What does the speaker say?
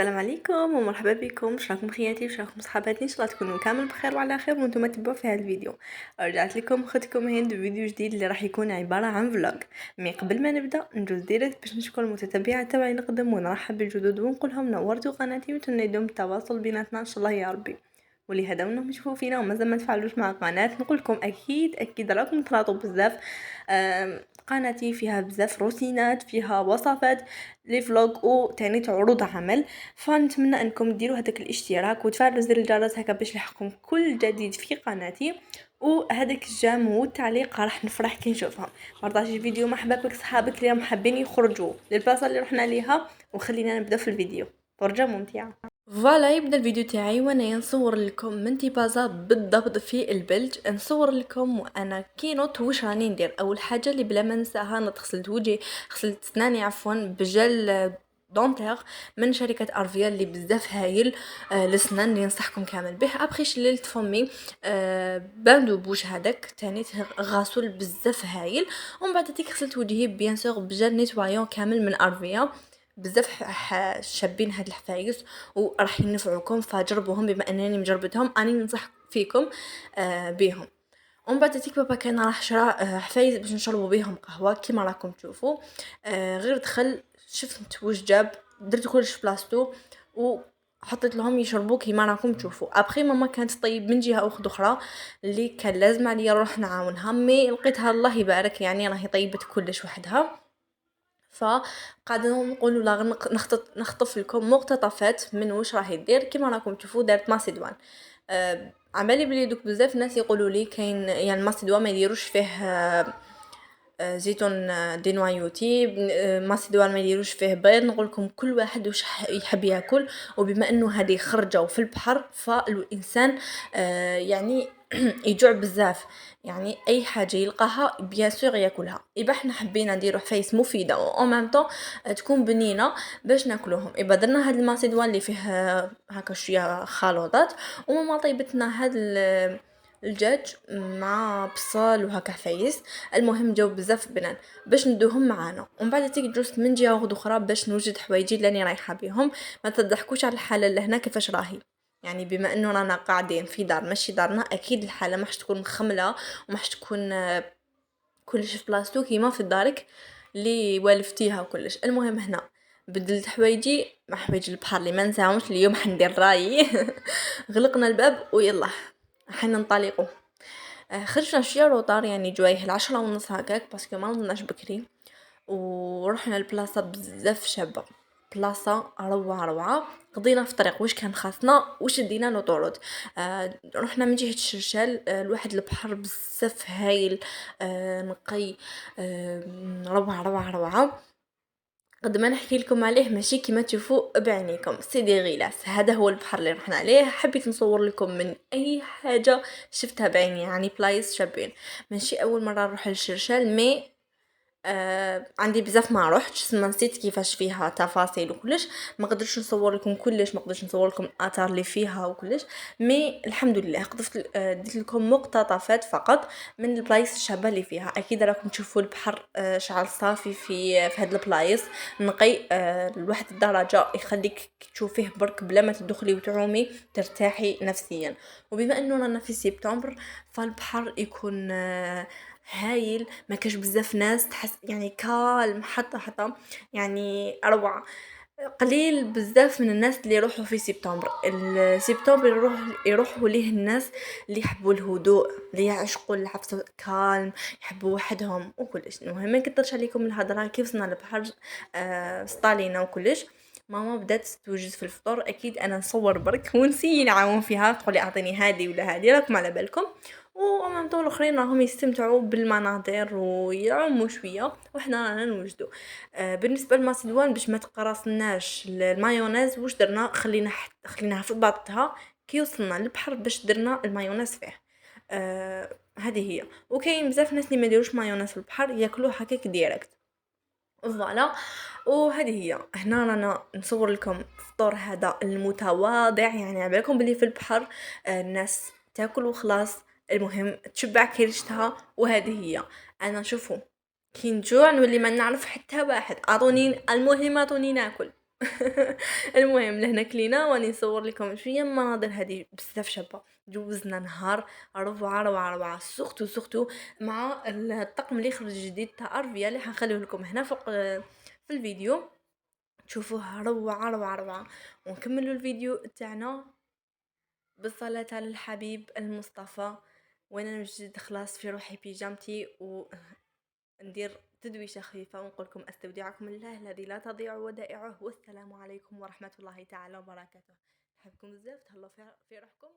السلام عليكم ومرحبا بكم. واش راكم خياتي؟ واش راكم صحاباتي؟ ان شاء الله تكونوا كامل بخير وعلى خير وانتم تبعوا في هذا الفيديو. رجعت لكم اختكم هند بفيديو جديد اللي راح يكون عباره عن فلوج. مي قبل ما نبدا ندوز ديريكت باش نشكر المتتبعات تاعي القدم ونرحب بالجدد ونقول لهم نورتوا قناتي وتنيدوا التواصل بيناتنا ان شاء الله يا ربي. واللي هذا انهم يشوفوا فينا ومازال ما تفعلوش مع القناه نقول لكم اكيد راكم تراطوا بزاف. قناتي فيها بزاف روتينات، فيها وصفات لي فلوج وتاني عروض عمل، فنتمنى انكم ديروا هذاك الاشتراك وتفعلوا زر الجرس هكا باش يلحقكم كل جديد في قناتي. وهذاك الجام والتعليق راح نفرح كي نشوفهم. بارطاجي الفيديو مع احبابك صحابك اللي راهم حابين يخرجوا للبلاصه اللي رحنا ليها، وخلينا نبدا في الفيديو. فرجه ممتعه. فوالا يبدا الفيديو تاعي وانا نصور لكم من تيبازا بالضبط في البلج. نصور لكم وانا كينوت واش راني ندير. اول حاجه اللي بلا ما ننساها غسلت وجهي، غسلت سناني عفوا بجل دونتير من شركه ارفيا اللي بزاف هايل لسنان اللي ننصحكم كامل به. ابخي شللت فمي باندو بوش هذاك تاني غاسول بزاف هايل. ومن بعد تيك غسلت وجهي بيان سور بجل نيتوايون كامل من ارفيا. بزاف شابين هاد الحفايس وراح ينفعوكم فجربوهم بما انني مجربتهم. اني ننصح فيكم بيهم. ومن بعد تيك بابا كان راح شرا حفايس باش نشربوا بيهم قهوه كيما راكم تشوفوا. غير دخل شفت واش جاب، درت كلش بلاصتو وحطيت لهم يشربوا كيما راكم تشوفوا. ابخي ماما كانت طيب من جهه اخرى اللي كان لازم عليا نروح نعاونها، مي لقيتها الله يبارك يعني راهي طيبت كلش وحدها. فقاعدين نقولوا لا نخطف لكم مقتطفات من واش راهي دير. كيما راكم تشوفوا دارت ماسيدوان. عمالي بلي دوك بزاف ناس يقولوا لي كاين يعني ماسيدوان ما يديروش فيه زيتون دي نوايوتي، ماسيدوان ما يديروش فيه بيض. نقول لكم كل واحد واش يحب ياكل، وبما انه هذه خرجوا في البحر فالانسان يعني يجوع بزاف، يعني اي حاجه يلقاها بيان سور ياكلها. يبقى احنا حبينا نديرو حفايس مفيده او ميم طون تكون بنينه باش ناكلوهم. يبقى درنا هاد الماسيدوان اللي فيه هكا شويه خلطات، وماما طيبتنا هاد الدجاج مع بصل وهكا حفايس. المهم جاو بزاف بنان باش ندوهم معانا. ومن بعد تيجي جوست من جهه اخرى باش نوجد حوايجي اللي راني رايحه بهم. ما تضحكوش على الحاله اللي هنا كيفاش راهي، يعني بما انه رانا قاعدين في دار ماشي دارنا اكيد الحاله ماش تكون مخمله وماش تكون كلش في بلاصتو كيما في دارك اللي والفتيها وكلش. المهم هنا بدلت حوايجي مع حوايج البحر اللي ما نساهمش اليوم حندير رايي. غلقنا الباب ويلا حنا ننطلقوا. خرجنا شويه روطار يعني جوايه 10:30 هكاك باسكو ما نضناش بكري. ورحنا البلاصه بزاف شابه، بلاصه روعه. قضينا في الطريق واش كان خاصنا وشدينا نوطورود. رحنا من جهه الشرشال لواحد البحر بزاف هايل نقي روعه. قد ما نحكي لكم عليه ماشي كيما تشوفوا بعينيكم، سيدي غيلاس هذا هو البحر اللي رحنا عليه. حبيت نصور لكم من اي حاجه شفتها بعيني، يعني بلايص شابين. ماشي اول مره نروح للشرشال مي عندي بزاف ما روحتش ما نسيت كيفاش فيها تفاصيل وكلش. ما قدرتش نصور لكم كلش، ما قدرتش نصور لكم الاثار اللي فيها وكلش، مي الحمد لله قدرت ديت لكم مقتطفات فقط من البلايص الشابه اللي فيها. اكيد راكم تشوفوا البحر شعل صافي في هاد البلايص نقي لواحد الدرجه يخليك تشوفيه برك بلا ما تدخلي وتعومي ترتاحي نفسيا. وبما انه رانا في سبتمبر فالبحر يكون هايل، ما كاش بزاف ناس، تحس يعني كالم حتى يعني روعه. قليل بزاف من الناس اللي يروحوا في سبتمبر. سبتمبر يروحوا ليه الناس اللي يحبوا الهدوء، اللي يعشقوا العفس كالم، يحبوا وحدهم وكلش. المهم ما نكثرش عليكم الهضره. كيف وصلنا للبحر سطالينا وكلش. ماما بدات توجد في الفطور، اكيد انا نصور برك ونسي نعاون فيها تقولي اعطيني هذه ولا هذه راكم على بالكم. ومام طول الاخرين راهم يستمتعوا بالمناظر ويعوموا شويه وحنا رانا نوجدوا. بالنسبه للماسيدوان باش ما تقراصناش المايونيز واش درنا، خليناها في باطها كي وصلنا للبحر باش درنا المايونيز فيه. هذه هي. وكاين بزاف ناس اللي ما يديروش مايونيز في البحر ياكلوه هكاك ديريكت. فوالا. وهذه هي هنا رانا نصور لكم الفطور هذا المتواضع، يعني على بالكم بلي في البحر الناس تاكل وخلاص. المهم تشبع كرشتها. وهذه هي انا شوفوا كي نجوع نولي ما نعرف حتى واحد اعطوني، المهم اعطوني ناكل. المهم لهنا كلينا وراني نصور لكم شويه من المناظر هذه بزاف شابه. جوزنا نهار روعه روعه روعه، سورتو مع الطقم اللي خرج جديد تاع ارفيا اللي حنخليه لكم هنا فوق في الفيديو تشوفوه روعه روعه روعه. ونكملوا الفيديو تاعنا بالصلاة على الحبيب المصطفى. وانا نوجد خلاص في روحي بيجامتي وندير تدويشة خفيفة ونقول لكم استودعكم الله الذي لا تضيع ودائعه، والسلام عليكم ورحمة الله تعالى وبركاته. نحبكم بزاف، تهلاو في روحكم.